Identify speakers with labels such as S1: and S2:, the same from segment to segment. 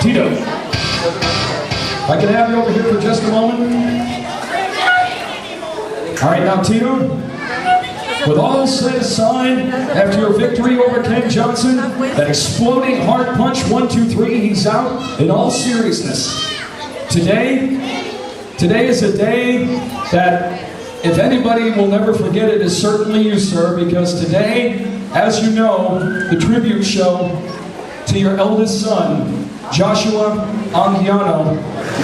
S1: Tito, if I can have you over here for just a moment. All right, now Tito, with all set aside, after your victory over Ken Johnson, that exploding hard punch, 1, 2, 3, he's out. In all seriousness, today is a day that, if anybody will never forget it, is certainly you, sir, because today, as you know, the tribute show to your eldest son, Joshua Anguiano,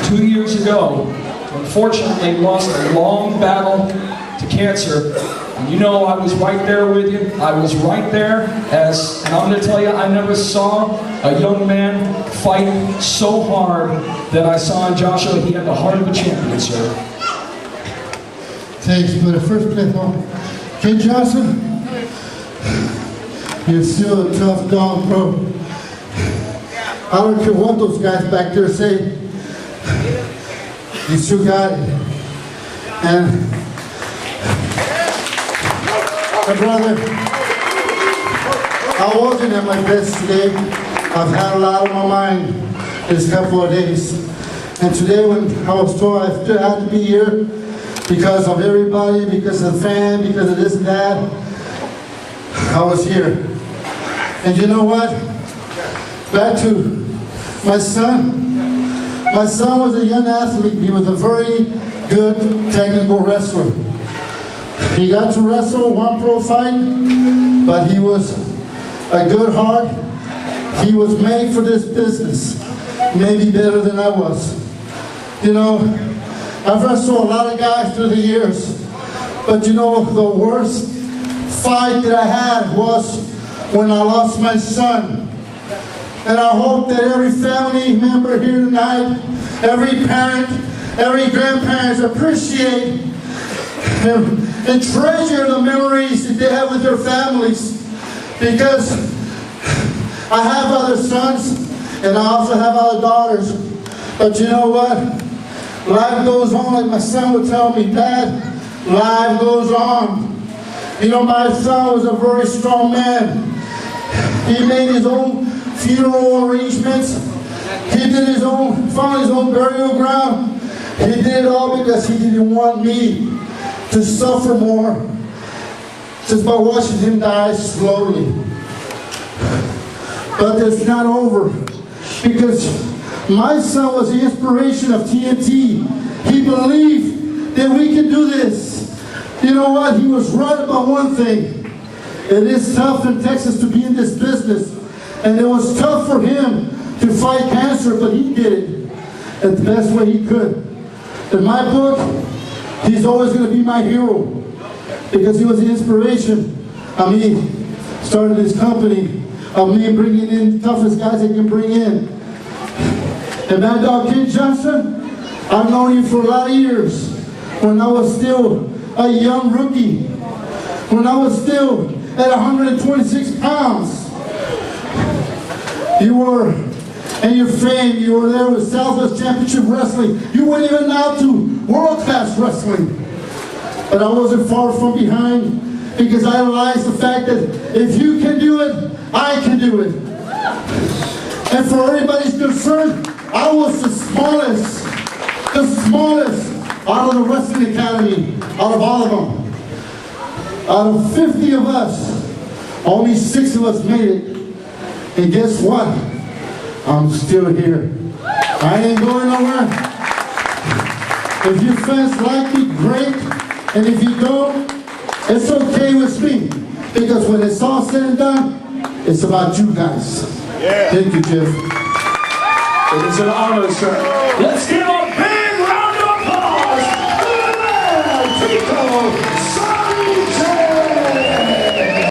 S1: 2 years ago, unfortunately lost a long battle to cancer. And you know I was right there with you. I was right there and I'm going to tell you, I never saw a young man fight so hard that I saw in Joshua. He had the heart of a champion, sir.
S2: Thanks for the first place. Ken Johnson, you're still a tough dog, bro. I don't care what those guys back there say. You still got it. And my brother, I wasn't at my best today. I've had a lot on my mind this couple of days. And today when I was told I still had to be here because of everybody, because of the fan, because of this and that, I was here. And you know what? Back to my son. My son was a young athlete. He was a very good technical wrestler. He got to wrestle one pro fight, but he was a good heart. He was made for this business, maybe better than I was. You know, I've wrestled a lot of guys through the years, but you know, the worst fight that I had was when I lost my son. And I hope that every family member here tonight, every parent, every grandparents appreciate and treasure the memories that they have with their families. Because I have other sons and I also have other daughters. But you know what? Life goes on, like my son would tell me, Dad, life goes on. You know, my son was a very strong man. He made his own funeral arrangements. He did his own, found his own burial ground. He did it all because he didn't want me to suffer more just by watching him die slowly. But it's not over, because my son was the inspiration of TNT. He believed that we could do this. You know what? He was right about one thing. It is tough in Texas to be in this business. And it was tough for him to fight cancer, but he did it in the best way he could. In my book, he's always going to be my hero, because he was the inspiration of me starting this company, of me bringing in the toughest guys I can bring in. And that dog, Ken Johnson, I've known you for a lot of years. When I was still a young rookie, when I was still at 126 pounds, you were, and your fame, you were there with Southwest Championship Wrestling. You weren't even out to world-class wrestling. But I wasn't far from behind, because I realized the fact that if you can do it, I can do it. And for everybody's concern, I was the smallest out of the Wrestling Academy, out of all of them. Out of 50 of us, only 6 of us made it. And guess what? I'm still here. I ain't going nowhere. If you fans like me, great. And if you don't, it's okay with me. Because when it's all said and done, it's about you guys.
S1: Yeah.
S2: Thank you, Jeff.
S1: It is an honor, sir. Let's give